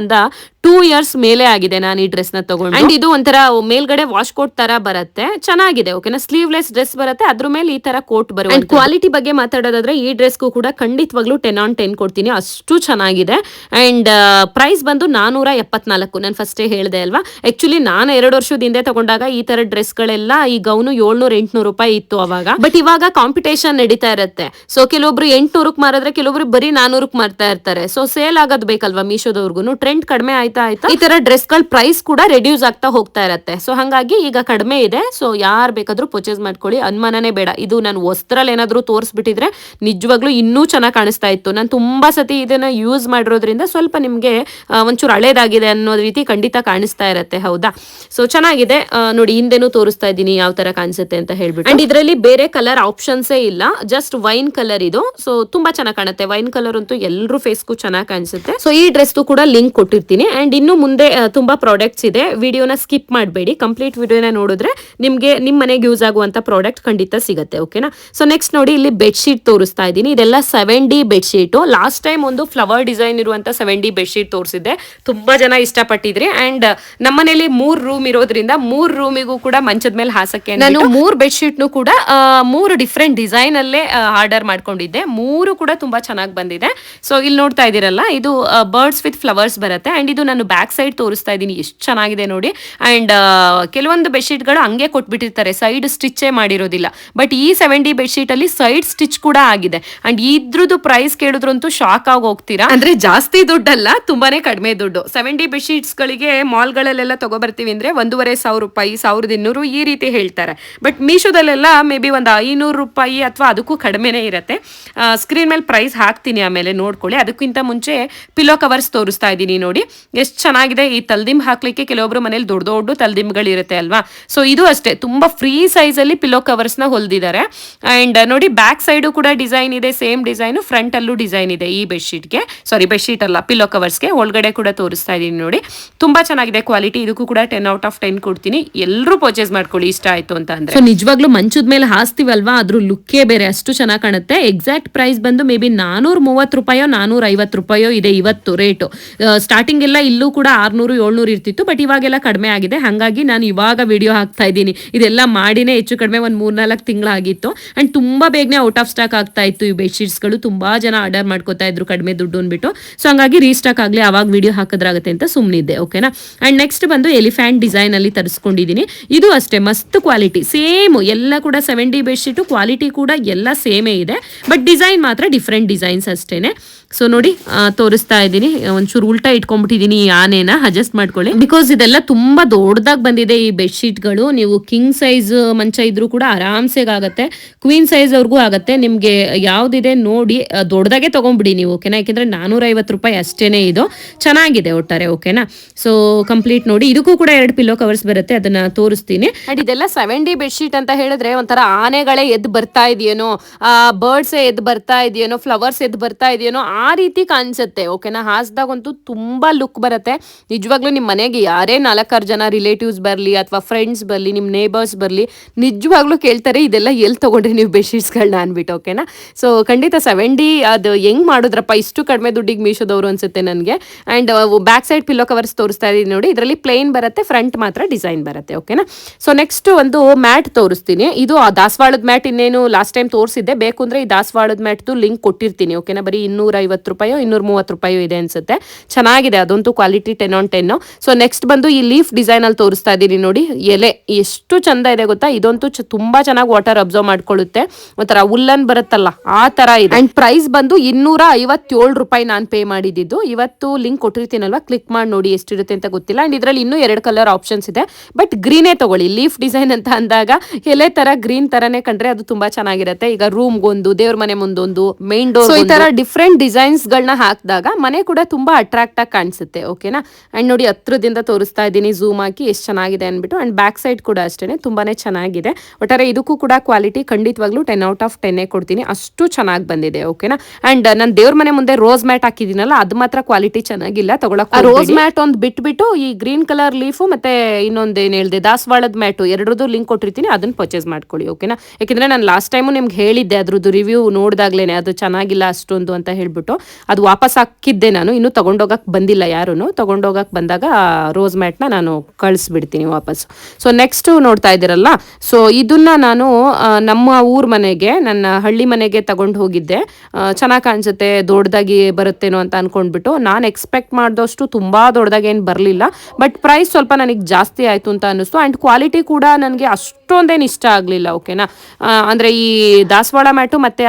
2 ಇಯರ್ಸ್ ಮೇಲೆ ಆಗಿದೆ ನಾನು ಈ ಡ್ರೆಸ್ನ ತಗೊಂಡು. ಆ್ಯಂಡ್ ಇದು ಒಂಥರ ಮೇಲ್ಗಡೆ ವಾಶ್ ಕೋಟ್ ತರ ಬರುತ್ತೆ, ಚೆನ್ನಾಗಿದೆ ಓಕೆನಾ. ಸ್ಲೀವ್ಲೆಸ್ ಡ್ರೆಸ್ ಬರುತ್ತೆ, ಅದ್ರ ಮೇಲೆ ಈ ತರ ಕೋಟ್ ಬರುತ್ತೆ. ಆ್ಯಂಡ್ ಕ್ವಾಲಿಟಿ ಬಗ್ಗೆ ಮಾತಾಡೋದಾದ್ರೆ ಈ ಡ್ರೆಸ್ಗೂ ಕೂಡ ಖಂಡಿತವಾಗ್ಲೂ 10 on 10 ಕೊಡ್ತೀನಿ, ಅಷ್ಟು ಚೆನ್ನಾಗಿದೆ. ಆ್ಯಂಡ್ ಪ್ರೈಸ್ ಬಂದು 474. ನಾನು ಫಸ್ಟೇ ಹೇಳಿದೆ ಅಲ್ವಾ. ಆಕ್ಚುಲಿ ನಾನು 2 ವರ್ಷದ ಹಿಂದೆ ತಗೊಂಡಾಗ ಈ ತರ ಡ್ರೆಸ್ಗಳೆಲ್ಲ ಈ ಗೌನು 700-800 ರೂಪಾಯಿ ಇತ್ತು ಅವಾಗ. ಬಟ್ ಇವಾಗ ಕಾಂಪಿಟೇಷನ್ ನಡೀತಾ ಇರುತ್ತೆ. ಸೊ ಕೆಲವೊಬ್ರು 800ಕ್ಕೆ ಮಾರಿದ್ರೆ, ಕೆಲವೊಬ್ರು ಬರೀ 400ಕ್ಕೆ ಮಾರ್ತಾ ಇರ್ತಾರೆ. ಸೊ ಸೇಲ್ ಆಗೋದು ಬೇಕಲ್ವಾ ಮೀಶೋದವ್ರಿಗೂ. ಟ್ರೆಂಡ್ ಕಡಿಮೆ ಆಯ್ತಾ ಈ ತರ ಡ್ರೆಸ್ಗಳ ಪ್ರೈಸ್ ಕೂಡ ರೆಡ್ಯೂಸ್ ಆಗ್ತಾ ಹೋಗ್ತಾ ಇರತ್ತೆ. ಸೊ ಹಾಗಾಗಿ ಈಗ ಕಡಿಮೆ ಇದೆ. ಸೊ ಯಾರು ಬೇಕಾದ್ರೂ ಪರ್ಚೇಸ್ ಮಾಡ್ಕೊಳ್ಳಿ, ಅನುಮಾನನೇ ಬೇಡ. ಇದು ನಾನು ವಸ್ತ್ರಲ್ಲಿ ಏನಾದ್ರೂ ತೋರಿಸ್ಬಿಟ್ಟಿದ್ರೆ ನಿಜವಾಗ್ಲೂ ಇನ್ನೂ ಚೆನ್ನಾಗಿ ಕಾಣಿಸ್ತಾ ಇತ್ತು. ನಾನು ತುಂಬಾ ಸತಿ ಇದನ್ನ ಯೂಸ್ ಮಾಡಿರೋದ್ರಿಂದ ಸ್ವಲ್ಪ ನಿಮ್ಗೆ ಒಂಚೂರು ಹಳೇದಾಗಿದೆ ಅನ್ನೋ ರೀತಿ ಖಂಡಿತ ಕಾಣಿಸ್ತಾ ಇರತ್ತೆ, ಹೌದಾ. ಸೊ ಚೆನ್ನಾಗಿದೆ ನೋಡಿ, ಹಿಂದೆನೂ ತೋರಿಸ್ತಾ ಇದ್ದೀನಿ ಯಾವ ತರ ಕಾಣಿಸುತ್ತೆ ಅಂತ ಹೇಳ್ಬಿಟ್ಟು. ಅಂಡ್ ಇದರಲ್ಲಿ ಬೇರೆ ಕಲರ್ ಆಪ್ಷನ್ಸೇ ಇಲ್ಲ, ಜಸ್ಟ್ ವೈನ್ ಕಲರ್ ಇದು. ಸೊ ತುಂಬಾ ಚೆನ್ನಾಗಿ ಕಾಣುತ್ತೆ, ವೈನ್ ಕಲರ್ ಅಂತೂ ಎಲ್ಲರೂ ಫೇಸ್ಗೂ ಚೆನ್ನಾಗಿ ಕಾಣಿಸುತ್ತೆ. ಸೊ ಈ ಡ್ರೆಸ್ ಕೂಡ ಲಿಂಕ್ ಕೊಟ್ಟಿರ್ತೀನಿ. ಅಂಡ್ ಇನ್ನು ಮುಂದೆ ತುಂಬಾ ಪ್ರಾಡಕ್ಟ್ಸ್ ಇದೆ, ವಿಡಿಯೋನ ಸ್ಕಿಪ್ ಮಾಡಬೇಡಿ, ಕಂಪ್ಲೀಟ್ ವಿಡಿಯೋನ ನೋಡಿದ್ರೆ ನಿಮ್ಗೆ ನಿಮ್ಮ ಮನೆಗೆ ಯೂಸ್ ಆಗುವಂತ ಪ್ರಾಡಕ್ಟ್ ಖಂಡಿತ ಸಿಗುತ್ತೆ ಓಕೆನಾ. ಸೊ ನೆಕ್ಸ್ಟ್ ನೋಡಿ, ಇಲ್ಲಿ ಬೆಡ್ಶೀಟ್ ತೋರಿಸ್ತಾ ಇದ್ದೀನಿ. ಇದೆಲ್ಲ 7D ಬೆಡ್ಶೀಟ್. ಲಾಸ್ಟ್ ಟೈಮ್ ಒಂದು ಫ್ಲವರ್ ಡಿಸೈನ್ ಇರುವಂತ 7D ಬೆಡ್ಶೀಟ್ ತೋರಿಸಿದ್ದೆ, ತುಂಬಾ ಜನ ಇಷ್ಟಪಟ್ಟಿದ್ರಿ. ಅಂಡ್ ನಮ್ಮನೇಲಿ 3 ರೂಮ್ ಇರೋದ್ರಿಂದ 3 ರೂಮಿಗೂ ಕೂಡ ಮಂಚದ ಮೇಲೆ ಹಾಸಕ್ಕೆ ನಾನು 3 ಬೆಡ್ಶೀಟ್ನು ಕೂಡ 3 ಡಿಫ್ರೆಂಟ್ ಡಿಸೈನ್ ಅಲ್ಲೇ ಆರ್ಡರ್ ಮಾಡ್ಕೊಂಡಿದ್ದೆ. 3 ಕೂಡ ತುಂಬಾ ಚೆನ್ನಾಗಿ ಬಂದಿದೆ. ಸೊ ಇಲ್ಲಿ ನೋಡ್ತಾ ಇದೀರಲ್ಲ, ಇದು ಬರ್ಡ್ಸ್ ವಿತ್ ಫ್ಲವರ್ಸ್ ಬರುತ್ತೆ. ಅಂಡ್ ಇದು ನಾನು ಬ್ಯಾಕ್ ಸೈಡ್ ತೋರಿಸ್ತಾ ಇದ್ದೀನಿ, ಎಷ್ಟು ಚೆನ್ನಾಗಿದೆ ನೋಡಿ. ಅಂಡ್ ಕೆಲವೊಂದು ಬೆಡ್ಶೀಟ್ಗಳು ಹಂಗೆ ಕೊಟ್ಬಿಟ್ಟಿರ್ತಾರೆ, ಸೈಡ್ ಸ್ಟಿಚ್ಚೇ ಮಾಡಿರೋದಿಲ್ಲ. ಬಟ್ ಈ 7D ಬೆಡ್ಶೀಟ್ ಅಲ್ಲಿ ಸೈಡ್ ಸ್ಟಿಚ್ ಕೂಡ ಆಗಿದೆ. ಅಂಡ್ ಇದ್ರದ್ದು ಪ್ರೈಸ್ ಕೇಳಿದ್ರಂತೂ ಶಾಕ್ ಆಗಿ ಹೋಗ್ತೀರಾ. ಅಂದ್ರೆ ಜಾಸ್ತಿ ದುಡ್ಡಲ್ಲ, ತುಂಬಾನೇ ಕಡಿಮೆ ದುಡ್ಡು. 7D ಬೆಡ್ಶೀಟ್ಸ್ ಗಳಿಗೆ ಮಾಲ್ಗಳಲ್ಲೆಲ್ಲ ತಗೋಬರ್ತೀವಿ ಅಂದ್ರೆ 1,500 ರೂಪಾಯಿ, 1,200 ಈ ರೀತಿ ಹೇಳ್ತಾರೆ. ಬಟ್ ಮೀಶೋದಲ್ಲೆಲ್ಲ ಮೇ ಬಿ ಒಂದು 500 ರೂಪಾಯಿ ಅಥವಾ ಅದಕ್ಕೂ ಕಡಿಮೆನೇ ಇರುತ್ತೆ. ಸ್ಕ್ರೀನ್ ಮೇಲೆ ಪ್ರೈಸ್ ಹಾಕ್ತೀನಿ, ಆಮೇಲೆ ನೋಡ್ಕೊಳ್ಳಿ. ಅದಕ್ಕಿಂತ ಮುಂಚೆ ಪಿಲೋ ಕವರ್ಸ್ ತೋರಿಸ್ತಾ ಇದ್ದೀನಿ ನೋಡಿ, ಎಷ್ಟು ಚೆನ್ನಾಗಿದೆ. ಈ ತಲ್ದಿಂಬ್ ಹಾಕ್ಲಿಕ್ಕೆ ಕೆಲವೊಬ್ರು ಮನೇಲಿ ದೊಡ್ಡ ದೊಡ್ಡ ತಲ್ದಿಂಬ್ಗಳು ಇರುತ್ತೆ ಅಲ್ವಾ. ಸೊ ಇದು ಅಷ್ಟೇ, ತುಂಬಾ ಫ್ರೀ ಸೈಜ್ ಅಲ್ಲಿ ಪಿಲೋ ಕವರ್ಸ್ ನ ಹೊಲ್ದಿದ್ದಾರೆ. ಅಂಡ್ ನೋಡಿ ಬ್ಯಾಕ್ ಸೈಡು ಕೂಡ ಡಿಸೈನ್ ಇದೆ, ಸೇಮ್ ಡಿಸೈನ್. ಫ್ರಂಟ್ ಅಲ್ಲೂ ಡಿಸೈನ್ ಇದೆ ಈ ಬೆಡ್ಶೀಟ್ಗೆ, ಸಾರಿ ಬೆಡ್ಶೀಟ್ ಅಲ್ಲ ಪಿಲೋ ಕವರ್ಸ್ಗೆ. ಒಳಗಡೆ ಕೂಡ ತೋರಿಸ್ತಾ ಇದೀನಿ ನೋಡಿ, ತುಂಬಾ ಚೆನ್ನಾಗಿದೆ ಕ್ವಾಲಿಟಿ. ಇದಕ್ಕೂ ಕೂಡ 10 out of 10 ಕೊಡ್ತೀನಿ. ಎಲ್ಲರೂ ಪರ್ಚೇಸ್ ಮಾಡ್ಕೊಳ್ಳಿ ಇಷ್ಟ ಆಯ್ತು ಅಂತ ಅಂದ್ರೆ. ಸೊ ನಿಜವಾಗ್ಲೂ ಮಂಚದ ಮೇಲೆ ಹಾಸ್ತೀವಲ್ವಾ, ಅದ್ರ ಲುಕ್ಕೇ ಬೇರೆ, ಅಷ್ಟು ಚೆನ್ನಾಗಿ ಕಾಣುತ್ತೆ. ಎಕ್ಸಾಕ್ಟ್ ಪ್ರೈಸ್ ಬಂದು ಮೇ ಬಿ 430 ರೂಪಾಯೋ 450 ರೂಪಾಯೋ ಇದೆ ಇವತ್ತು ರೇಟು. ಸ್ಟಾರ್ಟಿಂಗ್ ಎಲ್ಲ ಇಲ್ಲೂ ಕೂಡ 600-700 ಇರ್ತಿತ್ತು, ಬಟ್ ಇವಾಗೆಲ್ಲ ಕಡಿಮೆ ಆಗಿದೆ. ಹಾಗಾಗಿ ನಾನು ಇವಾಗ ವಿಡಿಯೋ ಹಾಕ್ತಾ ಇದ್ದೀನಿ. ಇದೆಲ್ಲ ಮಾಡಿನೇ ಹೆಚ್ಚು ಕಡಿಮೆ ಒಂದು 3-4 ತಿಂಗಳಾಗಿತ್ತು. ಅಂಡ್ ತುಂಬಾ ಬೇಗನೆ ಔಟ್ ಆಫ್ ಸ್ಟಾಕ್ ಆಗ್ತಾ ಇತ್ತು ಈ ಬೆಡ್ಶೀಟ್ಸ್ಗಳು. ತುಂಬಾ ಜನ ಆರ್ಡರ್ ಮಾಡ್ಕೋತಾ ಇದ್ರು ಕಡಿಮೆ ದುಡ್ಡು ಅಂದ್ಬಿಟ್ಟು. ಸೊ ಹಂಗಾಗಿ ರೀಸ್ಟಾಕ್ ಆಗಲಿ, ಅವಾಗ ವಿಡಿಯೋ ಹಾಕಿದ್ರಾಗುತ್ತೆ ಅಂತ ಸುಮ್ಮನಿದ್ದೆ ಓಕೆನಾ. ಅಂಡ್ ನೆಕ್ಸ್ಟ್ ಬಂದು ಎಲಿಫ್ಯಾಂಟ್ ಡಿಸೈನ್ ಅಲ್ಲಿ ತರಿಸ್ಕೊಂಡಿದ್ದೀನಿ. ಇದು ಅಷ್ಟೇ ಮಸ್ತ್ ಕ್ವಾಲಿಟಿ, ಸೇಮ್ ಎಲ್ಲ ಕೂಡ 7D ಬೆಡ್ಶೀಟು ಕ್ವಾಲಿಟಿ ಕೂಡ ಎಲ್ಲ ಸೇಮೇ ಇದೆ. ಬಟ್ ಡಿಸೈನ್ ಮಾತ್ರ ಡಿಫ್ರೆಂಟ್ ಡಿಸೈನ್ಸ್ ಅಷ್ಟೇನೆ. ಸೊ ನೋಡಿ ತೋರಿಸ್ತಾ ಇದ್ದೀನಿ, ಒಂಚೂರು ಉಲ್ಟಾ ಇಟ್ಕೊಂಡ್ಬಿಟ್ಟಿದ್ದೀನಿ ಈ ಆನೆನ, ಅಡ್ಜಸ್ಟ್ ಮಾಡ್ಕೊಳ್ಳಿ. ಬಿಕಾಸ್ ಇದೆಲ್ಲ ತುಂಬಾ ದೊಡ್ಡದಾಗಿ ಬಂದಿದೆ ಈ ಬೆಡ್ಶೀಟ್ಗಳು. ನೀವು ಕಿಂಗ್ ಸೈಜ್ ಮಂಚ ಇದ್ರೂ ಕೂಡ ಆರಾಮ್ಸೆ ಆಗುತ್ತೆ, ಕ್ವೀನ್ ಸೈಜ್ ಅವ್ರಿಗೂ ಆಗುತ್ತೆ. ನಿಮ್ಗೆ ಯಾವ್ದಿದೆ ನೋಡಿ ದೊಡ್ಡದಾಗೆ ತಗೊಂಡ್ಬಿಡಿ ನೀವು, ಓಕೆನಾ. ಯಾಕೆಂದ್ರೆ 450 ರೂಪಾಯಿ ಅಷ್ಟೇನೆ ಇದು, ಚೆನ್ನಾಗಿದೆ ಒಟ್ಟಾರೆ, ಓಕೆನಾ. ಸೊ ಕಂಪ್ಲೀಟ್ ನೋಡಿ, ಇದಕ್ಕೂ ಕೂಡ 2 ಪಿಲ್ಲೋ ಕವರ್ಸ್ ಬರುತ್ತೆ, ಅದನ್ನ ತೋರಿಸ್ತೀನಿ. ಅಂಡ್ ಇದೆಲ್ಲ 7D ಬೆಡ್ಶೀಟ್ ಅಂತ ಹೇಳಿದ್ರೆ ಒಂಥರ ಆನೆಗಳೇ ಎದ್ದು ಬರ್ತಾ ಇದೆಯೇನೋ, ಬರ್ಡ್ಸ್ ಎದ್ದು ಬರ್ತಾ ಇದೆಯೇನೋ, ಫ್ಲವರ್ಸ್ ಎದ್ದು ಬರ್ತಾ ಇದೆಯೇನೋ ಆ ರೀತಿ ಕಾಣಿಸುತ್ತೆ, ಓಕೆನಾ. ಹಾಸ್ದಾಗಂತೂ ತುಂಬಾ ಲುಕ್ ಬರುತ್ತೆ ನಿಜವಾಗ್ಲೂ. ನಿಮ್ಮ ಮನೆಗೆ ಯಾರೇ 4-6 ಜನ ರಿಲೇಟಿವ್ಸ್ ಬರಲಿ ಅಥವಾ ಫ್ರೆಂಡ್ಸ್ ಬರಲಿ, ನಿಮ್ಮ ನೇಬರ್ಸ್ ಬರಲಿ, ನಿಜವಾಗ್ಲೂ ಕೇಳ್ತಾರೆ ಇದೆಲ್ಲ ಎಲ್ಲಿ ತಗೊಂಡ್ರಿ ನೀವು ಬೆಡ್ಶೀಟ್ಸ್ಗಳನ್ನ ಅನ್ಬಿಟ್ಟು, ಓಕೆನಾ. ಸೊ ಖಂಡಿತ 7D ಅದು ಹೆಂಗ್ ಮಾಡಿದ್ರಪ್ಪ ಇಷ್ಟು ಕಡಿಮೆ ದುಡ್ಡಿಗೆ ಮೀಶೋದವರು ಅನ್ಸುತ್ತೆ ನನಗೆ. And back side pillow covers ತೋರಿಸ್ತಾ ಇದೀನಿ ನೋಡಿ, ಇದರಲ್ಲಿ ಪ್ಲೇನ್ ಬರುತ್ತೆ, ಫ್ರಂಟ್ ಮಾತ್ರ ಡಿಸೈನ್ ಬರುತ್ತೆ, ಓಕೆನಾ. ಸೊ ನೆಕ್ಸ್ಟ್ ಒಂದು ಮ್ಯಾಟ್ ತೋರಿಸ್ತೀನಿ. ಇದು ದಾಸವಾಳದ ಮ್ಯಾಟ್, ಇನ್ನೇನು ಲಾಸ್ಟ್ ಟೈಮ್ ತೋರಿಸಿದ್ದೆ, ಬೇಕು ಅಂದ್ರೆ ಈ ದಾಸವಾಳದ ಮ್ಯಾಟ್ದು ಲಿಂಕ್ ಕೊಟ್ಟಿರ್ತೀನಿ, ಓಕೆನಾ. ಬರೀ 250 ರೂಪಾಯೋ 230 ರೂಪಾಯೋ ಇದೆ ಅನ್ಸುತ್ತೆ, ಚೆನ್ನಾಗಿದೆ ಅದಂತೂ, ಕ್ವಾಲಿಟಿ 10 on 10. ಸೊ ನೆಕ್ಸ್ಟ್ ಬಂದು ಈ ಲೀಫ್ ಡಿಸೈನ್ ಅಲ್ಲಿ ತೋರಿಸ್ತಾ ಇದ್ದೀನಿ ನೋಡಿ, ಎಲೆ ಎಷ್ಟು ಚಂದ ಇದೆ ಗೊತ್ತಾ. ಇದಂತೂ ತುಂಬಾ ಚೆನ್ನಾಗಿ ವಾಟರ್ ಅಬ್ಸರ್ವ್ ಮಾಡ್ಕೊಳ್ಳುತ್ತೆ, ಒಂಥರ ಉಲ್ಲನ್ ಬರುತ್ತಲ್ಲ ಆ ತರ ಇದೆ. ಅಂಡ್ ಪ್ರೈಸ್ ಬಂದು 257 ರೂಪಾಯಿ ನಾನು ಪೇ ಮಾಡಿದ್ದು. ಇವತ್ತು ಲಿಂಕ್ ಕೊಟ್ಟಿರ್ತೀನಲ್ವಾ, ಕ್ಲಿಕ್ ಮಾಡಿ ನೋಡಿ ಎಷ್ಟಿರುತ್ತೆ ಅಂತ ಗೊತ್ತಿಲ್ಲ. ಅಂಡ್ ಇದರಲ್ಲಿ ಇನ್ನೂ 2 ಕಲರ್ ಆಪ್ಷನ್ಸ್ ಇದೆ, ಬಟ್ ಗ್ರೀನೇ ತಗೊಳ್ಳಿ. ಲೀಫ್ ಡಿಸೈನ್ ಅಂತ ಅಂದಾಗ ಎಲೆ ತರ ಗ್ರೀನ್ ತರನೇ ಕಂಡ್ರೆ ಅದು ತುಂಬಾ ಚೆನ್ನಾಗಿರುತ್ತೆ. ಈಗ ರೂಮ್ಗೊಂದು, ದೇವ್ರ ಮನೆ ಮುಂದೊಂದು, ಮೇನ್ ಡೋರ್, ಈ ತರ ಡಿಫ್ರೆಂಟ್ ಡಿಸೈನ್ಸ್ ಗಳನ್ನ ಹಾಕಿದಾಗ ಮನೆ ಕೂಡ ತುಂಬಾ ಅಟ್ರಾಕ್ಟ್ ಆಗಿ ಕಾಣಿಸುತ್ತೆ, ಓಕೆನಾ. ಅಂಡ್ ನೋಡಿ ಹತ್ರದಿಂದ ತೋರಿಸ್ತಾ ಇದ್ದೀನಿ ಝೂಮ್ ಹಾಕಿ ಎಷ್ಟು ಚೆನ್ನಾಗಿದೆ ಅನ್ಬಿಟ್ಟು. ಅಂಡ್ ಬ್ಯಾಕ್ ಸೈಡ್ ಕೂಡ ಅಷ್ಟೇನೆ ತುಂಬಾನೇ ಚೆನ್ನಾಗಿದೆ. ಒಟ್ಟಾರೆ ಇದಕ್ಕೂ ಕೂಡ ಕ್ವಾಲಿಟಿ ಖಂಡಿತವಾಗ್ಲೂ 10 out of 10 ಕೊಡ್ತೀನಿ, ಅಷ್ಟು ಚೆನ್ನಾಗಿ ಬಂದಿದೆ, ಓಕೆನಾ. ಅಂಡ್ ನಾನು ದೇವ್ರ ಮನೆ ಮುಂದೆ ರೋಸ್ ಮ್ಯಾಟ್ ಹಾಕಿದ್ದೀನಲ್ಲ, ಅದು ಮಾತ್ರ ಕ್ವಾಲಿಟಿ ಚೆನ್ನಾಗಿಲ್ಲ, ತಗೊಳಕ್. ರೋಸ್ ಮ್ಯಾಟ್ ಒಂದು ಬಿಟ್ಬಿಟ್ಟು ಈ ಗ್ರೀನ್ ಕಲರ್ ಲೀಫು ಮತ್ತೆ ಇನ್ನೊಂದು ಏನ್ ಹೇಳಿದೆ ದಾಸವಾಳದ ಮ್ಯಾಟು, ಎರಡರದ್ದು ಲಿಂಕ್ ಕೊಟ್ಟಿರ್ತೀನಿ, ಅದನ್ನ ಪರ್ಚೇಸ್ ಮಾಡ್ಕೊಳ್ಳಿ, ಓಕೆನಾ. ಯಾಕಂದ್ರೆ ನಾನು ಲಾಸ್ಟ್ ಟೈಮು ನಿಮ್ಗೆ ಹೇಳಿದ್ದೆ ಅದ್ರದ್ದು ರಿವ್ಯೂ ನೋಡಿದಾಗ್ಲೇನೆ ಅದು ಚೆನ್ನಾಗಿಲ್ಲ ಅಷ್ಟೊಂದು ಅಂತ ಹೇಳ್ಬಿಟ್ಟು ಅದು ವಾಪಸ್ ಹಾಕಿದ್ದೆ ನಾನು. ಇನ್ನು ತಗೊಂಡೋಗಕ್ ಬಂದಿಲ್ಲ ಯಾರು, ತಗೊಂಡೋಗಕ್ ಬಂದಾಗ ರೋಸ್ ಮ್ಯಾಟ್ನ ನಾನು ಕಳಿಸ್ಬಿಡ್ತೀನಿ ವಾಪಸ್. ಸೊ ನೆಕ್ಸ್ಟ್ ನೋಡ್ತಾ ಇದ್ದೀರಲ್ಲ, ಸೊ ಇದನ್ನ ನಾನು ನಮ್ಮ ಊರ್ ಮನೆಗೆ, ನನ್ನ ಹಳ್ಳಿ ಮನೆಗೆ ತಗೊಂಡು ಹೋಗಿದ್ದೆ. ಚೆನ್ನಾಗಿ ಕಾಣಿಸುತ್ತೆ, ದೊಡ್ಡದಾಗಿ ಬರುತ್ತೇನೋ ಅಂತ ಅನ್ಕೊಂಡ್ಬಿಟ್ಟು. ನಾನು ಎಕ್ಸ್ಪೆಕ್ಟ್ ಮಾಡಿದಷ್ಟು ತುಂಬಾ ದೊಡ್ಡದಾಗಿ ಏನು ಬರಲಿಲ್ಲ, ಬಟ್ ಪ್ರೈಸ್ ಸ್ವಲ್ಪ ನನಗೆ ಜಾಸ್ತಿ ಆಯ್ತು ಅಂತ ಅನ್ನಿಸ್ತು. ಅಂಡ್ ಕ್ವಾಲಿಟಿ ಕೂಡ ನನಗೆ ಅಷ್ಟೊಂದೇನು ಇಷ್ಟ ಆಗಲಿಲ್ಲ, ಓಕೆನಾ. ಅಂದ್ರೆ ಈ ದಾಸವಾಳ ಮ್ಯಾಟು ಮತ್ತೆ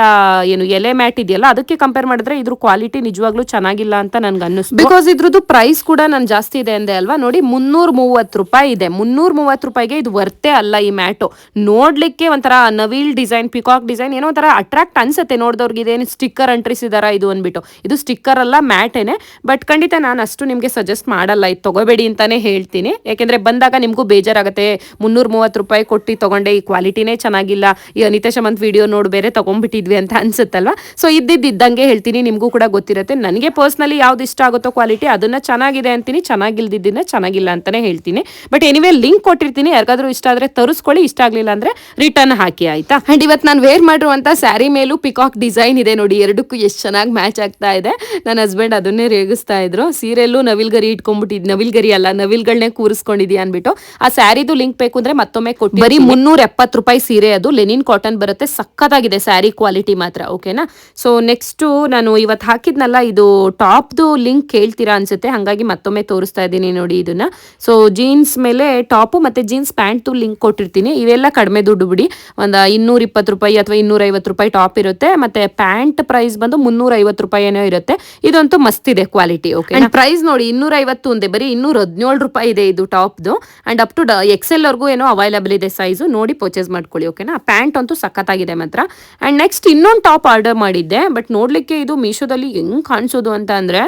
ಏನು ಎಲೆ ಮ್ಯಾಟ್ ಇದೆಯಲ್ಲ, ಅದಕ್ಕೆ ಕಂಪೇರ್ ಮಾಡಿದ್ರೆ ಇದ್ರ ಕ್ವಾಲಿಟಿ ನಿಜವಾಗ್ಲೂ ಚೆನ್ನಾಗಿಲ್ಲ ಅಂತ ನನ್ಗೆ ಅನ್ನಿಸ್ತು. ಬಿಕಾಸ್ ಇದ್ರದ್ದು ಪ್ರೈಸ್ ಕೂಡ ನಾನು ಜಾಸ್ತಿ ಇದೆ ಅಂದೆ ಅಲ್ವಾ. ನೋಡಿ 330 ರೂಪಾಯಿ ಇದೆ. 330 ರೂಪಾಯಿಗೆ ಇದು ವರ್ತೆ ಅಲ್ಲ. ಈ ಮ್ಯಾಟು ನೋಡ್ಲಿಕ್ಕೆ ಒಂಥರ ನವಿಲ್ ಡಿಸೈನ್, ಪಿಕಾಕ್ ಡಿಸೈನ್, ಏನೋ ಒಂಥರ ಅಟ್ರಾಕ್ಟ್ ಅನ್ಸುತ್ತೆ ನೋಡಿದವ್ರಿಗೆ. ಇದೇನು ಸ್ಟಿಕ್ಕರ್ ಅಂಟಿಸಿದಾರ ಇದು ಅನ್ಬಿಟ್ಟು. ಇದು ಸ್ಟಿಕ್ಕರ್ ಅಲ್ಲ, ಮ್ಯಾಟೇನೆ. ಬಟ್ ಖಂಡಿತ ನಾನು ಅಷ್ಟು ನಿಮ್ಗೆ ಸಜೆಸ್ಟ್ ಮಾಡಲ್ಲ, ಇದು ತಗೋಬೇಡಿ ಅಂತಾನೆ ಹೇಳ್ತೀನಿ. ಯಾಕೆಂದ್ರೆ ಬಂದಾಗ ನಿಮ್ಗೂ ಬೇಜಾರಾಗುತ್ತೆ, 330 ರೂಪಾಯಿ ಕೊಟ್ಟು ತಗೊಂಡೆ, ಈ ಕ್ವಾಲಿಟಿನೇ ಚೆನ್ನಾಗಿಲ್ಲ, ಈ ಅನಿತಾ ಶಮಂತ್ ವಿಡಿಯೋ ನೋಡಿ ಬೇರೆ ತಗೊಂಡ್ಬಿಟ್ಟಿದ್ವಿ ಅಂತ ಅನ್ಸುತ್ತಲ್ವಾ. ಸೊ ಇದ್ದಂಗೆ ಹೇಳ್ತೀನಿ, ನಿಮ್ಗೂ ಕೂಡ ಗೊತ್ತಿರುತ್ತೆ. ನನಗೆ ಪರ್ಸ್ನಲಿ ಯಾವ್ದು ಇಷ್ಟ ಆಗುತ್ತೋ ಕ್ವಾಲಿಟಿ ಅದನ್ನ ಚೆನ್ನಾಗಿದೆ ಅಂತೀನಿ, ಚೆನ್ನಾಗಿಲ್ದಿದ್ದನ್ನ ಚೆನ್ನಾಗಿಲ್ಲ ಅಂತಾನೆ ಹೇಳ್ತೀನಿ. ಬಟ್ ಎನಿವೇ ಲಿಂಕ್ ಕೊಟ್ಟಿರ್ತೀನಿ, ಯಾರಿಗಾದ್ರೂ ಇಷ್ಟ ಆದ್ರೆ ತರಿಸ್ಕೊಳ್ಳಿ, ಇಷ್ಟ ಆಗ್ಲಿಲ್ಲ ಅಂದ್ರೆ ರಿಟರ್ನ್ ಹಾಕಿ, ಆಯ್ತಾ. ಅಂಡ್ ಇವತ್ತು ನಾನು ವೇರ್ ಮಾಡಿರುವಂತ ಸ್ಯಾರಿ ಮೇಲೂ ಪಿಕಾಕ್ ಡಿಸೈನ್ ಇದೆ ನೋಡಿ, ಎರಡಕ್ಕೂ ಎಷ್ಟು ಚೆನ್ನಾಗಿ ಮ್ಯಾಚ್ ಆಗ್ತಾ ಇದೆ. ನನ್ನ ಹಸ್ಬೆಂಡ್ ಅದನ್ನೇ ರೇಗಿಸ್ತಾ ಇದ್ರು, ಸೀರೆಯಲ್ಲೂ ನವಿಲ್ಗರಿ ಇಟ್ಕೊಂಡ್ಬಿಟ್ಟಿದ್, ನವಿಲ್ಗರಿ ಅಲ್ಲ ನವಿಲ್ಗಳನ್ನೇ ಕೂರಿಸ್ಕೊಂಡಿದ್ಯಾ ಅನ್ಬಿಟ್ಟು. ಆ ಸ್ಯಾರಿದು ಲಿಂಕ್ ಬೇಕು ಅಂದ್ರೆ ಮತ್ತೊಮ್ಮೆ ಕೊಟ್ಟು. ಬರೀ 370 ರೂಪಾಯಿ ಸೀರೆ, ಅದು ಲೆನಿನ್ ಕಾಟನ್ ಬರುತ್ತೆ, ಸಕ್ಕತ್ತಾಗಿದೆ ಸ್ಯಾರಿ ಕ್ವಾಲಿಟಿ ಮಾತ್ರ, ಓಕೆನಾ. ಸೊ ನೆಕ್ಸ್ಟ್ ನಾನು ಇವತ್ತು ಹಾಕಿದ್ನಲ್ಲ, ಇದು ಟಾಪ್ದು ಲಿಂಕ್ ಕೇಳ್ತೀರಾ ಅನ್ಸುತ್ತೆ, ಹಾಗಾಗಿ ಮತ್ತೊಮ್ಮೆ ತೋರಿಸ್ತಾ ಇದ್ದೀನಿ ನೋಡಿ ಇದನ್ನ. ಸೊ ಜೀನ್ಸ್ ಮೇಲೆ ಟಾಪು ಮತ್ತೆ ಜೀನ್ಸ್ ಪ್ಯಾಂಟ್ ಲಿಂಕ್ ಕೊಟ್ಟಿರ್ತೀನಿ. ಇವೆಲ್ಲ ಕಡಿಮೆ ದುಡ್ಡು ಬಿಡಿ, ಒಂದು 220 ರೂಪಾಯಿ ಅಥವಾ 250 ರೂಪಾಯಿ ಟಾಪ್ ಇರುತ್ತೆ, ಮತ್ತೆ ಪ್ಯಾಂಟ್ ಪ್ರೈಸ್ ಬಂದು 350 ರೂಪಾಯಿ ಏನೋ ಇರುತ್ತೆ. ಇದಂತೂ ಮಸ್ತ್ ಇದೆ ಕ್ವಾಲಿಟಿ, ಓಕೆ. ಪ್ರೈಸ್ ನೋಡಿ 250 ಒಂದೇ, ಬರೀ 217 ರೂಪಾಯಿ ಇದೆ ಇದು ಟಾಪ್ದು. ಅಂಡ್ ಅಪ್ ಟು XL ವರ್ಗೂ ಏನೋ ಅವೈಲಬಲ್ ಇದೆ ಸೈಜು, ನೋಡಿ ಪರ್ಚೇಸ್ ಮಾಡ್ಕೊಳ್ಳಿ, ಓಕೆನಾ. ಪ್ಯಾಂಟ್ ಅಂತೂ ಸಖತ್ತಾಗಿದೆ ಮಾತ್ರ. ಅಂಡ್ ನೆಕ್ಸ್ಟ್ ಇನ್ನೊಂದು ಟಾಪ್ ಆರ್ಡರ್ ಮಾಡಿದ್ದೆ, ಬಟ್ ನೋಡ್ಲಿಕ್ಕೆ ಇದು ಮೀಶೋದಲ್ಲಿ ಹೆಂಗ್ ಕಾಣಿಸೋದು ಅಂತ ಅಂದ್ರೆ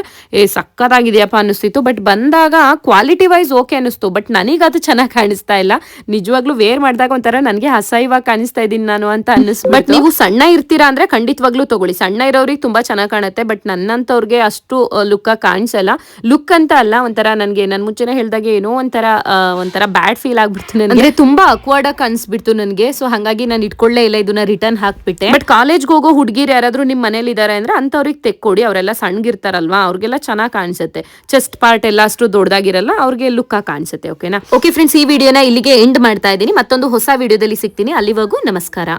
ಸಖತ್ತಾಗಿದೆಯಪ್ಪ ಅನ್ನಿಸ್ತಿತ್ತು. ಬಟ್ ಬಂದಾಗ ಕ್ವಾಲಿಟಿ ವೈಸ್ ಓಕೆ ಅನ್ನಿಸ್ತು, ಬಟ್ ನನಗದು ಚೆನ್ನಾಗಿ ಕಾಣಿಸ್ತಾ ಇಲ್ಲ. ನಿಜವಾಗ್ಲೂ ವೇರ್ ಮಾಡಿದಾಗ ಒಂಥರ ನನಗೆ ಅಸಹ್ಯವಾಗಿ ಕಾಣಿಸ್ತಾ ಇದ್ದೀನಿ ನಾನು ಅಂತ ಅನ್ನಿಸ್ತು. ಬಟ್ ನೀವು ಸಣ್ಣ ಇರ್ತೀರಾ ಅಂದ್ರೆ ಖಂಡಿತವಾಗ್ಲೂ ತಗೊಳ್ಳಿ, ಸಣ್ಣ ಇರೋರಿಗೆ ತುಂಬಾ ಚೆನ್ನಾಗಿ ಕಾಣುತ್ತೆ. ಬಟ್ ನನ್ನಂತವ್ರಿಗೆ ಅಷ್ಟು ಲುಕ್ ಕಾಣಿಸಲ್ಲ. ಲುಕ್ ಅಂತ ಅಲ್ಲ, ಒಂಥರ ನನಗೆ ನನ್ ಮುಂಚೆನೆ ಹೇಳ್ದಾಗೆ ಏನೋ ಒಂಥರ ಬ್ಯಾಡ್ ಫೀಲ್ ಆಗ್ಬಿಡ್ತು ನನಗೆ, ಅಂದ್ರೆ ತುಂಬಾ ಅಕ್ವರ್ಡ್ ಆಗಿ ಕಾಣಿಸ್ಬಿಡ್ತು ನನಗೆ. ಸೊ ಹಾಗಾಗಿ ನಾನು ಇಟ್ಕೊಳ್ಳೇ ಇಲ್ಲ, ಇದನ್ನ ರಿಟರ್ನ್ ಹಾಕ್ಬಿಟ್ಟೆ. ಬಟ್ ಕಾಲೇಜ್ಗೆ ಹೋಗೋ ಹುಡುಗಿರು ಯಾರಾದ್ರೂ ನಿಮ್ ಮನೇಲಿ ಇದಾರೆ ಅಂದ್ರೆ ಅಂತವ್ರಿಗೆ ತೆಕ್ಕೊಡಿ, ಅವರೆಲ್ಲ ಸಣ್ಣಗಿರ್ತಾರಲ್ವಾ, ಅವ್ರಿಗೆಲ್ಲ ಚೆನ್ನಾಗಿ ಕಾಣಿಸುತ್ತೆ. ಚೆಸ್ಟ್ ಪಾರ್ಟ್ ಎಲ್ಲ ಅಷ್ಟು ದೊಡ್ಡದಾಗಿರಲ್ಲ, ಅವ್ರಿಗೆ ಲುಕ್ ಆಗಿ ಕಾಣಿಸುತ್ತೆ, ಓಕೆನಾ. ಓಕೆ ಫ್ರೆಂಡ್ಸ್, ಈ ವಿಡಿಯೋನ ಇಲ್ಲಿಗೆ ಎಂಡ್ ಮಾಡ್ತಾ ಇದ್ದೀನಿ. ಮತ್ತೊಂದು ಹೊಸ ವಿಡಿಯೋದಲ್ಲಿ ಸಿಗ್ತೀನಿ, ಅಲ್ಲಿವರೆಗೂ ನಮಸ್ಕಾರ.